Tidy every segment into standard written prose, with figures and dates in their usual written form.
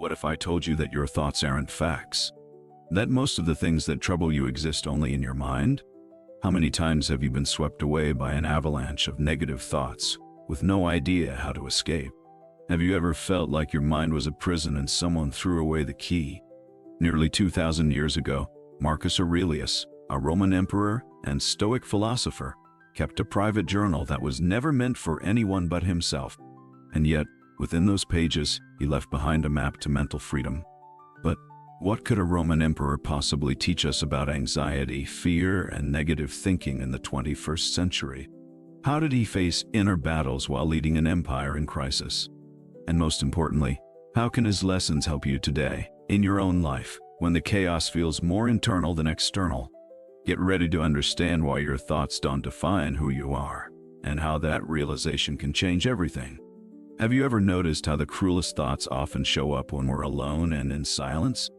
What if I told you that your thoughts aren't facts? That most of the things that trouble you exist only in your mind? How many times have you been swept away by an avalanche of negative thoughts with no idea how to escape? Have you ever felt like your mind was a prison and someone threw away the key? Nearly 2,000 years ago, Marcus Aurelius, a Roman emperor and Stoic philosopher, kept a private journal that was never meant for anyone but himself. And yet, within those pages, he left behind a map to mental freedom. But what could a Roman emperor possibly teach us about anxiety, fear, and negative thinking in the 21st century? How did he face inner battles while leading an empire in crisis? And most importantly, how can his lessons help you today, in your own life, when the chaos feels more internal than external? Get ready to understand why your thoughts don't define who you are, and how that realization can change everything. Have you ever noticed how the cruelest thoughts often show up when we're alone and in silence?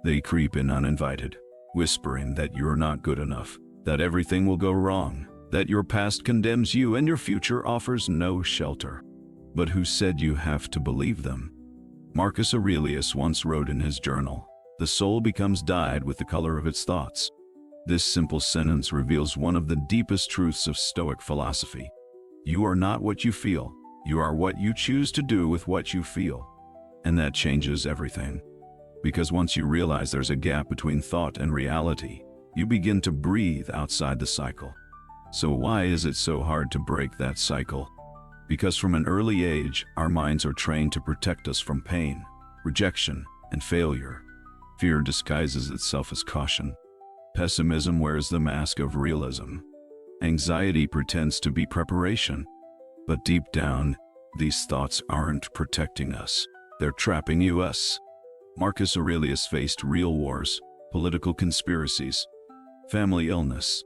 They creep in uninvited, whispering that you're not good enough, that everything will go wrong, that your past condemns you and your future offers no shelter. But who said you have to believe them? Marcus Aurelius once wrote in his journal, "The soul becomes dyed with the color of its thoughts." This simple sentence reveals one of the deepest truths of Stoic philosophy. You are not what you feel. You are what you choose to do with what you feel. And that changes everything. Because once you realize there's a gap between thought and reality, you begin to breathe outside the cycle. So why is it so hard to break that cycle? Because from an early age, our minds are trained to protect us from pain, rejection, and failure. Fear disguises itself as caution. Pessimism wears the mask of realism. Anxiety pretends to be preparation. But deep down, these thoughts aren't protecting us. They're trapping us. Marcus Aurelius faced real wars, political conspiracies, family illness.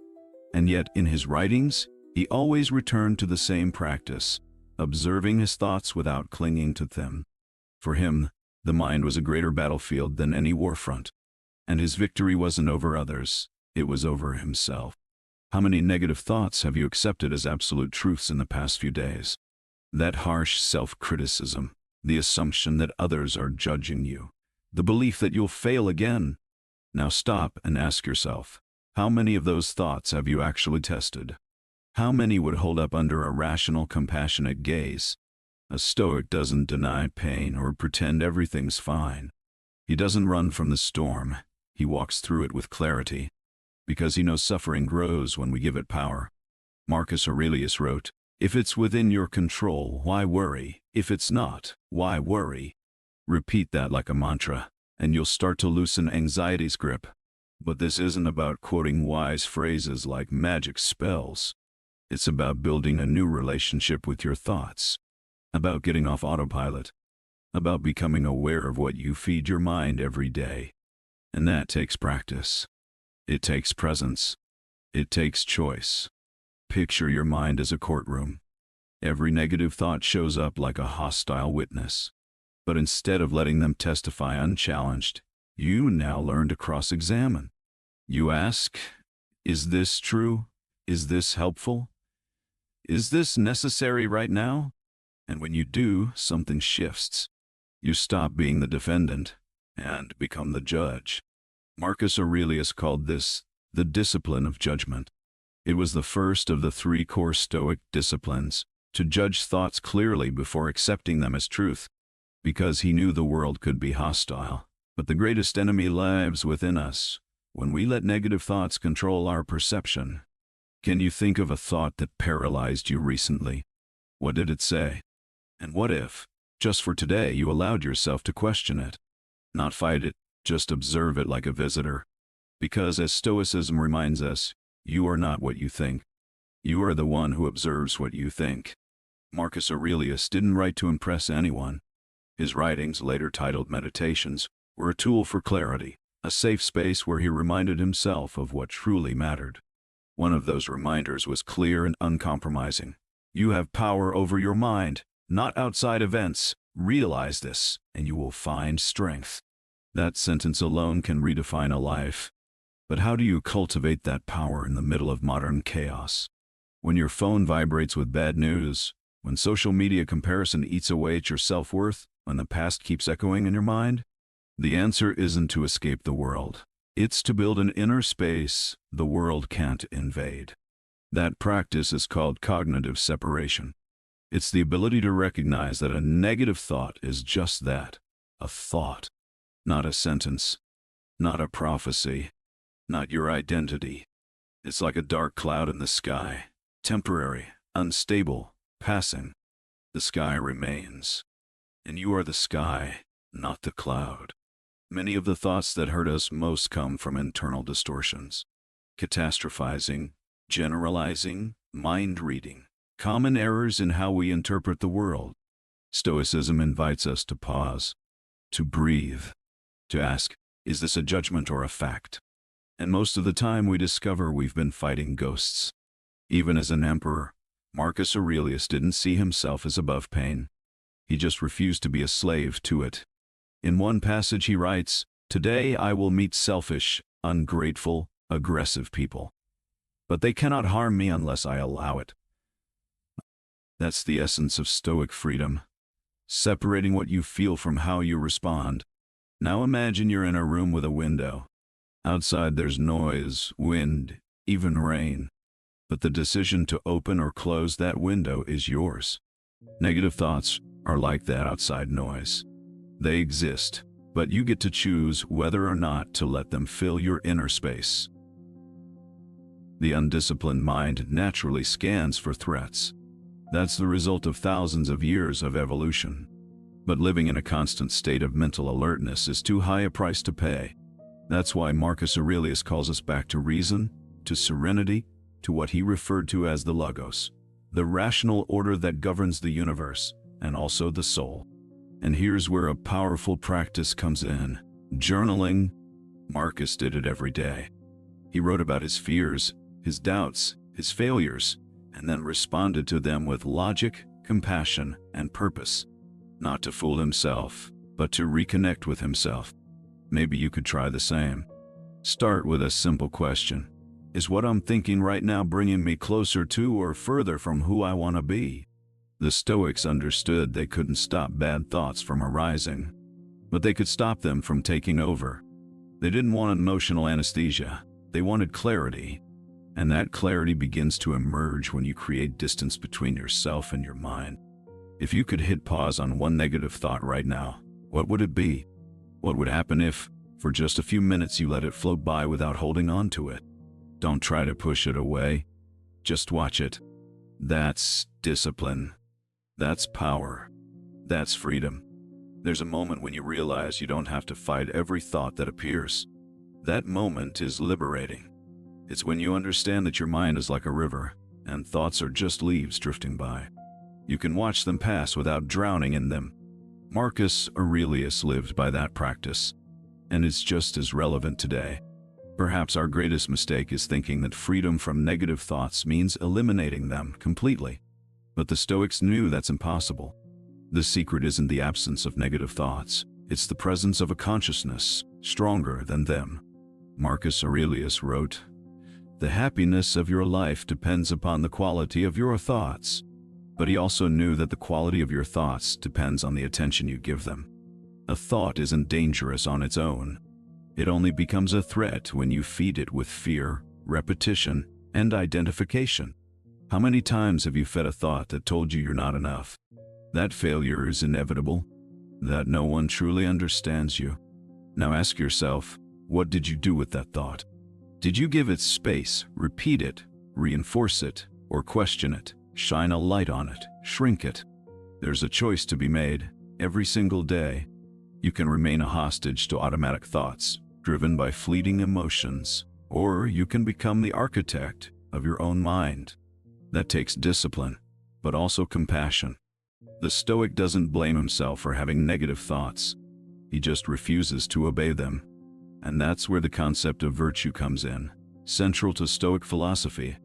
And yet, in his writings, he always returned to the same practice, observing his thoughts without clinging to them. For him, the mind was a greater battlefield than any war front. And his victory wasn't over others, it was over himself. How many negative thoughts have you accepted as absolute truths in the past few days? That harsh self-criticism, the assumption that others are judging you, the belief that you'll fail again. Now stop and ask yourself, how many of those thoughts have you actually tested? How many would hold up under a rational, compassionate gaze? A Stoic doesn't deny pain or pretend everything's fine. He doesn't run from the storm, he walks through it with clarity. Because he knows suffering grows when we give it power. Marcus Aurelius wrote, "If it's within your control, why worry? If it's not, why worry?" Repeat that like a mantra, and you'll start to loosen anxiety's grip. But this isn't about quoting wise phrases like magic spells. It's about building a new relationship with your thoughts, about getting off autopilot, about becoming aware of what you feed your mind every day. And that takes practice. It takes presence. It takes choice. Picture your mind as a courtroom. Every negative thought shows up like a hostile witness. But instead of letting them testify unchallenged, you now learn to cross-examine. You ask, is this true? Is this helpful? Is this necessary right now? And when you do, something shifts. You stop being the defendant and become the judge. Marcus Aurelius called this the discipline of judgment. It was the first of the 3 core Stoic disciplines, to judge thoughts clearly before accepting them as truth, because he knew the world could be hostile. But the greatest enemy lives within us, when we let negative thoughts control our perception. Can you think of a thought that paralyzed you recently? What did it say? And what if, just for today, you allowed yourself to question it? Not fight it. Just observe it like a visitor. Because as Stoicism reminds us, you are not what you think. You are the one who observes what you think. Marcus Aurelius didn't write to impress anyone. His writings, later titled Meditations, were a tool for clarity, a safe space where he reminded himself of what truly mattered. One of those reminders was clear and uncompromising. You have power over your mind, not outside events. Realize this, and you will find strength. That sentence alone can redefine a life. But how do you cultivate that power in the middle of modern chaos? When your phone vibrates with bad news, when social media comparison eats away at your self-worth, when the past keeps echoing in your mind? The answer isn't to escape the world. It's to build an inner space the world can't invade. That practice is called cognitive separation. It's the ability to recognize that a negative thought is just that, a thought, not a sentence, not a prophecy, not your identity. It's like a dark cloud in the sky, temporary, unstable, passing. The sky remains, and you are the sky, not the cloud. Many of the thoughts that hurt us most come from internal distortions, catastrophizing, generalizing, mind reading, common errors in how we interpret the world. Stoicism invites us to pause, to breathe, to ask, is this a judgment or a fact? And most of the time we discover we've been fighting ghosts. Even as an emperor, Marcus Aurelius didn't see himself as above pain. He just refused to be a slave to it. In one passage he writes, "Today I will meet selfish, ungrateful, aggressive people. But they cannot harm me unless I allow it." That's the essence of Stoic freedom, separating what you feel from how you respond. Now imagine you're in a room with a window. Outside there's noise, wind, even rain. But the decision to open or close that window is yours. Negative thoughts are like that outside noise. They exist, but you get to choose whether or not to let them fill your inner space. The undisciplined mind naturally scans for threats. That's the result of thousands of years of evolution. But living in a constant state of mental alertness is too high a price to pay. That's why Marcus Aurelius calls us back to reason, to serenity, to what he referred to as the logos, the rational order that governs the universe, and also the soul. And here's where a powerful practice comes in: journaling. Marcus did it every day. He wrote about his fears, his doubts, his failures, and then responded to them with logic, compassion, and purpose. Not to fool himself, but to reconnect with himself. Maybe you could try the same. Start with a simple question. Is what I'm thinking right now bringing me closer to or further from who I want to be? The Stoics understood they couldn't stop bad thoughts from arising, but they could stop them from taking over. They didn't want emotional anesthesia. They wanted clarity. And that clarity begins to emerge when you create distance between yourself and your mind. If you could hit pause on one negative thought right now, what would it be? What would happen if, for just a few minutes, you let it float by without holding on to it? Don't try to push it away. Just watch it. That's discipline. That's power. That's freedom. There's a moment when you realize you don't have to fight every thought that appears. That moment is liberating. It's when you understand that your mind is like a river, and thoughts are just leaves drifting by. You can watch them pass without drowning in them. Marcus Aurelius lived by that practice, and it's just as relevant today. Perhaps our greatest mistake is thinking that freedom from negative thoughts means eliminating them completely. But the Stoics knew that's impossible. The secret isn't the absence of negative thoughts. It's the presence of a consciousness stronger than them. Marcus Aurelius wrote, "The happiness of your life depends upon the quality of your thoughts." But he also knew that the quality of your thoughts depends on the attention you give them. A thought isn't dangerous on its own. It only becomes a threat when you feed it with fear, repetition, and identification. How many times have you fed a thought that told you you're not enough? That failure is inevitable, that no one truly understands you. Now ask yourself, what did you do with that thought? Did you give it space, repeat it, reinforce it, or question it, shine a light on it, shrink it? There's a choice to be made every single day. You can remain a hostage to automatic thoughts, driven by fleeting emotions, or you can become the architect of your own mind. That takes discipline, but also compassion. The Stoic doesn't blame himself for having negative thoughts. He just refuses to obey them. And that's where the concept of virtue comes in, central to Stoic philosophy.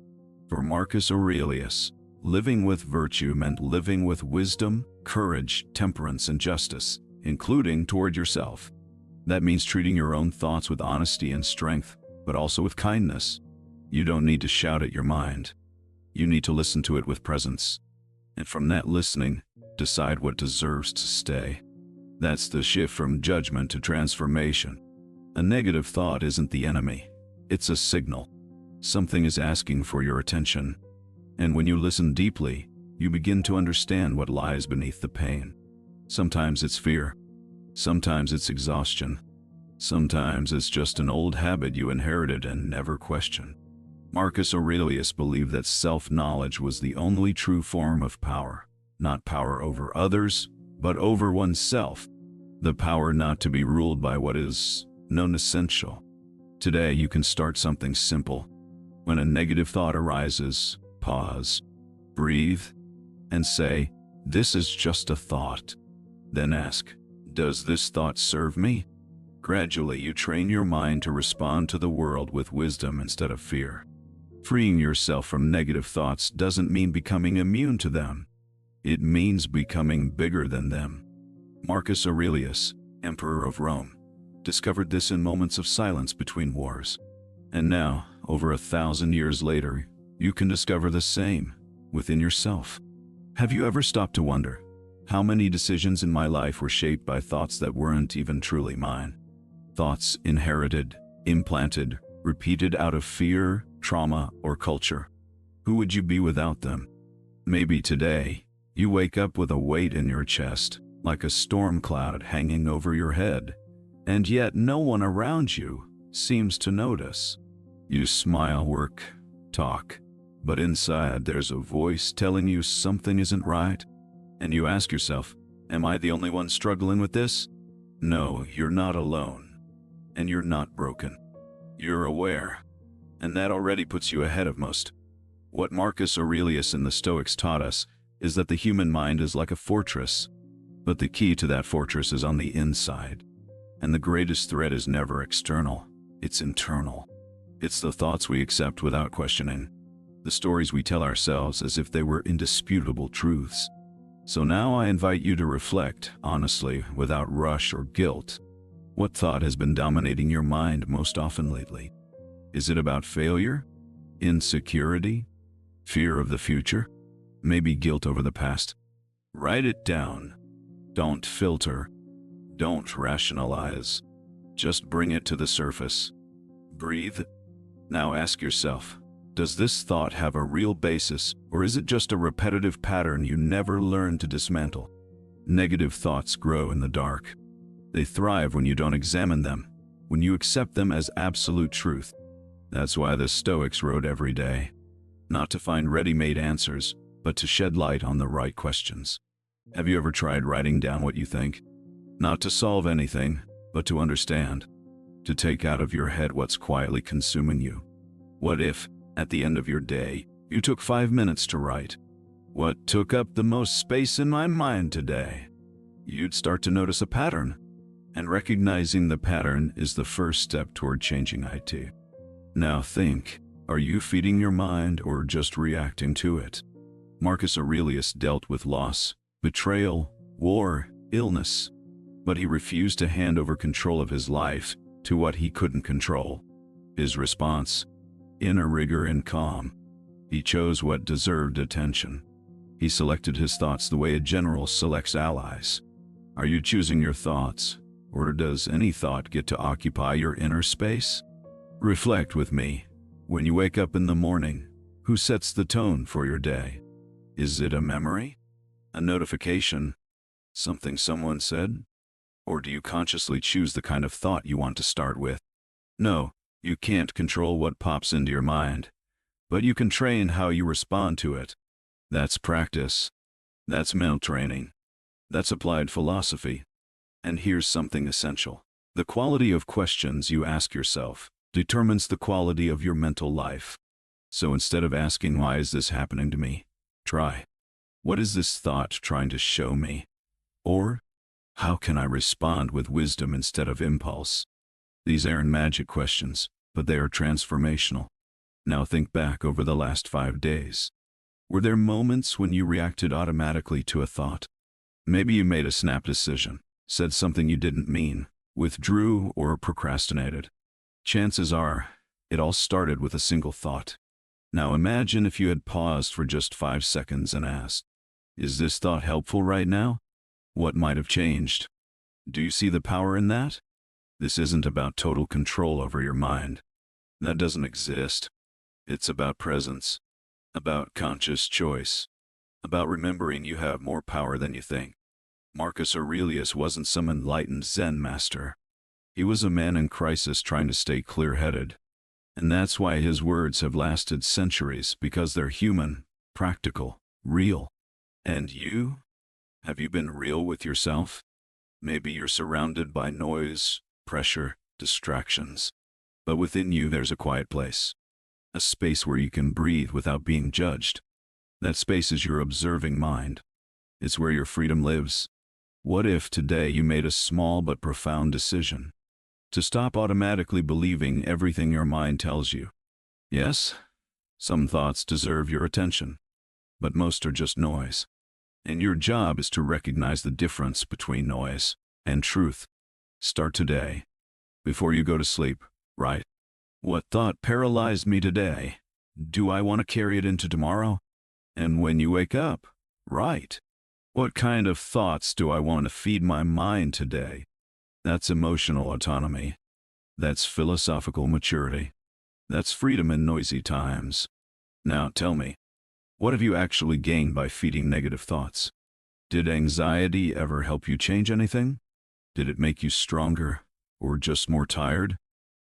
For Marcus Aurelius, living with virtue meant living with wisdom, courage, temperance, and justice, including toward yourself. That means treating your own thoughts with honesty and strength, but also with kindness. You don't need to shout at your mind. You need to listen to it with presence. And from that listening, decide what deserves to stay. That's the shift from judgment to transformation. A negative thought isn't the enemy. It's a signal. Something is asking for your attention. And when you listen deeply, you begin to understand what lies beneath the pain. Sometimes it's fear. Sometimes it's exhaustion. Sometimes it's just an old habit you inherited and never questioned. Marcus Aurelius believed that self-knowledge was the only true form of power. Not power over others, but over oneself. The power not to be ruled by what is known essential. Today you can start something simple. When a negative thought arises, pause, breathe, and say, "This is just a thought." Then ask, "Does this thought serve me?" Gradually you train your mind to respond to the world with wisdom instead of fear. Freeing yourself from negative thoughts doesn't mean becoming immune to them. It means becoming bigger than them. Marcus Aurelius, Emperor of Rome, discovered this in moments of silence between wars. And now, over 1,000 years later, you can discover the same within yourself. Have you ever stopped to wonder, how many decisions in my life were shaped by thoughts that weren't even truly mine? Thoughts inherited, implanted, repeated out of fear, trauma, or culture. Who would you be without them? Maybe today, you wake up with a weight in your chest, like a storm cloud hanging over your head, and yet no one around you seems to notice. You smile, work, talk, but inside there's a voice telling you something isn't right. And you ask yourself, am I the only one struggling with this? No, you're not alone. And you're not broken. You're aware. And that already puts you ahead of most. What Marcus Aurelius and the Stoics taught us is that the human mind is like a fortress, but the key to that fortress is on the inside. And the greatest threat is never external, it's internal. It's the thoughts we accept without questioning, the stories we tell ourselves as if they were indisputable truths. So now I invite you to reflect, honestly, without rush or guilt. What thought has been dominating your mind most often lately? Is it about failure? Insecurity? Fear of the future? Maybe guilt over the past? Write it down. Don't filter. Don't rationalize. Just bring it to the surface. Breathe. Now ask yourself, does this thought have a real basis, or is it just a repetitive pattern you never learn to dismantle? Negative thoughts grow in the dark. They thrive when you don't examine them, when you accept them as absolute truth. That's why the Stoics wrote every day. Not to find ready-made answers, but to shed light on the right questions. Have you ever tried writing down what you think? Not to solve anything, but to understand. To take out of your head what's quietly consuming you. What if, at the end of your day, you took 5 minutes to write, "What took up the most space in my mind today?" You'd start to notice a pattern. And recognizing the pattern is the first step toward changing it. Now think, are you feeding your mind or just reacting to it? Marcus Aurelius dealt with loss, betrayal, war, illness, but he refused to hand over control of his life to what he couldn't control. His response? Inner rigor and calm. He chose what deserved attention. He selected his thoughts the way a general selects allies. Are you choosing your thoughts? Or does any thought get to occupy your inner space? Reflect with me. When you wake up in the morning, who sets the tone for your day? Is it a memory? A notification? Something someone said? Or do you consciously choose the kind of thought you want to start with? No, you can't control what pops into your mind, but you can train how you respond to it. That's practice. That's mental training. That's applied philosophy. And here's something essential. The quality of questions you ask yourself determines the quality of your mental life. So instead of asking, "Why is this happening to me?" try, "What is this thought trying to show me?" Or, "How can I respond with wisdom instead of impulse?" These aren't magic questions, but they are transformational. Now think back over the last 5 days. Were there moments when you reacted automatically to a thought? Maybe you made a snap decision, said something you didn't mean, withdrew, or procrastinated. Chances are, it all started with a single thought. Now imagine if you had paused for just 5 seconds and asked, "Is this thought helpful right now?" What might have changed? Do you see the power in that? This isn't about total control over your mind. That doesn't exist. It's about presence, about conscious choice, about remembering you have more power than you think. Marcus Aurelius wasn't some enlightened Zen master. He was a man in crisis trying to stay clear-headed. And that's why his words have lasted centuries, because they're human, practical, real. And you? Have you been real with yourself? Maybe you're surrounded by noise, pressure, distractions. But within you there's a quiet place. A space where you can breathe without being judged. That space is your observing mind. It's where your freedom lives. What if today you made a small but profound decision? To stop automatically believing everything your mind tells you. Yes, some thoughts deserve your attention, but most are just noise. And your job is to recognize the difference between noise and truth. Start today. Before you go to sleep, write. What thought paralyzed me today? Do I want to carry it into tomorrow? And when you wake up, write. What kind of thoughts do I want to feed my mind today? That's emotional autonomy. That's philosophical maturity. That's freedom in noisy times. Now tell me, what have you actually gained by feeding negative thoughts? Did anxiety ever help you change anything? Did it make you stronger, or just more tired?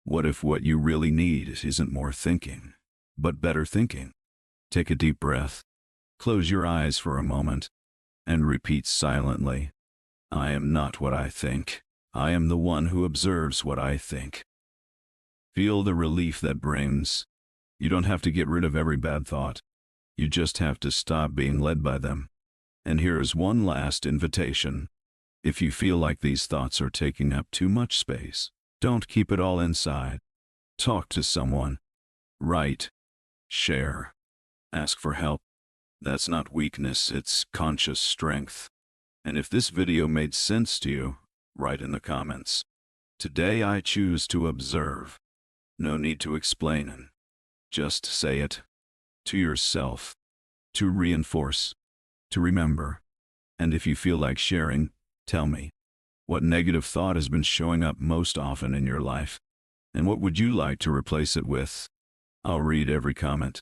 What if what you really need isn't more thinking, but better thinking? Take a deep breath. Close your eyes for a moment, and repeat silently, I am not what I think. I am the one who observes what I think. Feel the relief that brings. You don't have to get rid of every bad thought. You just have to stop being led by them. And here is one last invitation. If you feel like these thoughts are taking up too much space, don't keep it all inside. Talk to someone. Write. Share. Ask for help. That's not weakness, it's conscious strength. And if this video made sense to you, write in the comments. Today I choose to observe. No need to explain it. Just say it. To yourself. To reinforce. To remember. And if you feel like sharing, tell me. What negative thought has been showing up most often in your life? And what would you like to replace it with? I'll read every comment.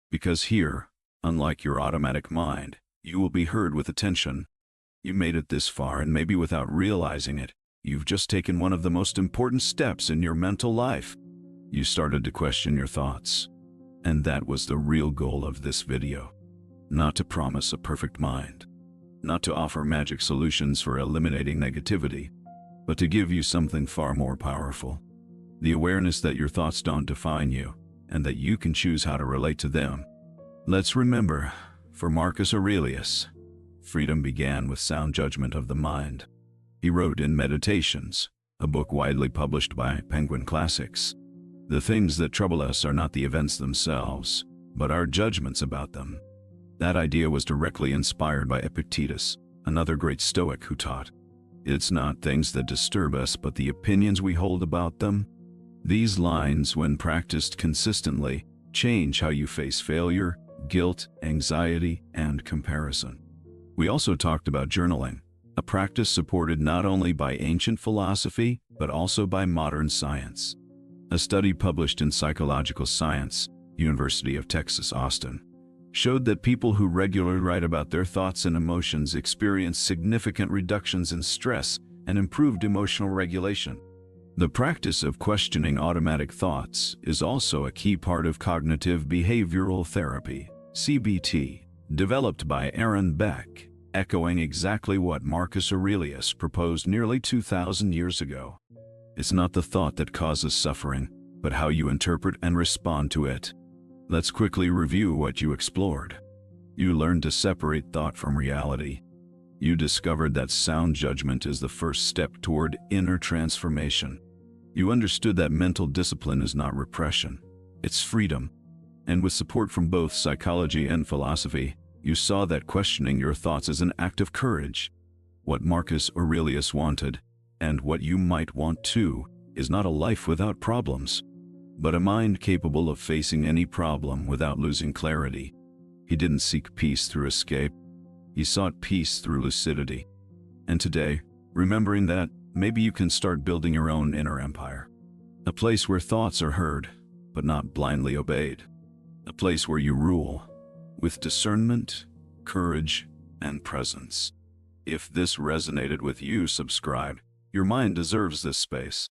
Because here, unlike your automatic mind, you will be heard with attention. You made it this far, and maybe without realizing it, you've just taken one of the most important steps in your mental life. You started to question your thoughts. And that was the real goal of this video. Not to promise a perfect mind. Not to offer magic solutions for eliminating negativity, but to give you something far more powerful. The awareness that your thoughts don't define you, and that you can choose how to relate to them. Let's remember, for Marcus Aurelius, freedom began with sound judgment of the mind. He wrote in Meditations, a book widely published by Penguin Classics. The things that trouble us are not the events themselves, but our judgments about them. That idea was directly inspired by Epictetus, another great Stoic who taught, it's not things that disturb us, but the opinions we hold about them. These lines, when practiced consistently, change how you face failure, guilt, anxiety, and comparison. We also talked about journaling, a practice supported not only by ancient philosophy, but also by modern science. A study published in Psychological Science, University of Texas, Austin, showed that people who regularly write about their thoughts and emotions experience significant reductions in stress and improved emotional regulation. The practice of questioning automatic thoughts is also a key part of cognitive behavioral therapy, CBT, developed by Aaron Beck, echoing exactly what Marcus Aurelius proposed nearly 2,000 years ago. It's not the thought that causes suffering, but how you interpret and respond to it. Let's quickly review what you explored. You learned to separate thought from reality. You discovered that sound judgment is the first step toward inner transformation. You understood that mental discipline is not repression, it's freedom. And with support from both psychology and philosophy, you saw that questioning your thoughts is an act of courage. What Marcus Aurelius wanted, and what you might want too, is not a life without problems, but a mind capable of facing any problem without losing clarity. He didn't seek peace through escape. He sought peace through lucidity. And today, remembering that, maybe you can start building your own inner empire. A place where thoughts are heard, but not blindly obeyed. A place where you rule, with discernment, courage, and presence. If this resonated with you, subscribe. Your mind deserves this space.